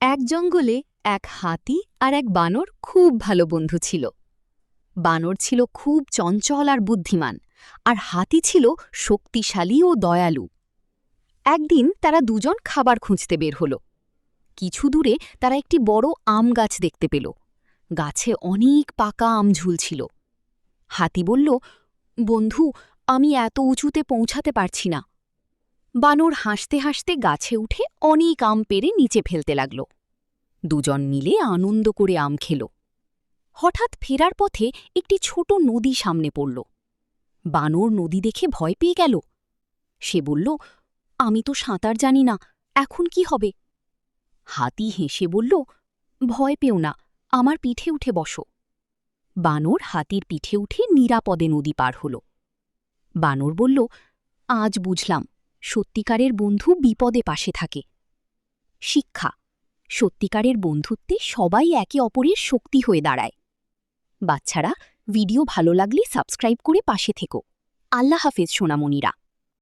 এক জঙ্গলে এক হাতি আর এক বানর খুব ভালো বন্ধু ছিল। বানর ছিল খুব চঞ্চল আর বুদ্ধিমান, আর হাতি ছিল শক্তিশালী ও দয়ালু। একদিন তারা দুজন খাবার খুঁজতে বের হল। কিছু দূরে তারা একটি বড় আম গাছ দেখতে পেল। গাছে অনেক পাকা আম ঝুলছিল। হাতি বলল, বন্ধু, আমি এত উঁচুতে পৌঁছাতে পারছি না। বানর হাসতে হাসতে গাছে উঠে অনেক আম পেড়ে নিচে ফেলতে লাগল। দুজন মিলে আনন্দ করে আম খেল। হঠাৎ ফেরার পথে একটি ছোট নদী সামনে পড়ল। বানর নদী দেখে ভয় পেয়ে গেল। সে বলল, আমি তো সাঁতার জানি না, এখন কি হবে? হাতি হেসে বলল, ভয় পেও না, আমার পিঠে উঠে বসো। বানর হাতির পিঠে উঠে নিরাপদে নদী পার হল। বানর বলল, আজ বুঝলাম, সত্যিকারের বন্ধু বিপদে পাশে থাকে। শিক্ষা: সত্যিকারের বন্ধুত্বে সবাই একে অপরের শক্তি হয়ে দাঁড়ায়। বাচ্চারা, ভিডিও ভালো লাগলে সাবস্ক্রাইব করে পাশে থেকো। আল্লাহ হাফেজ সোনামণিরা।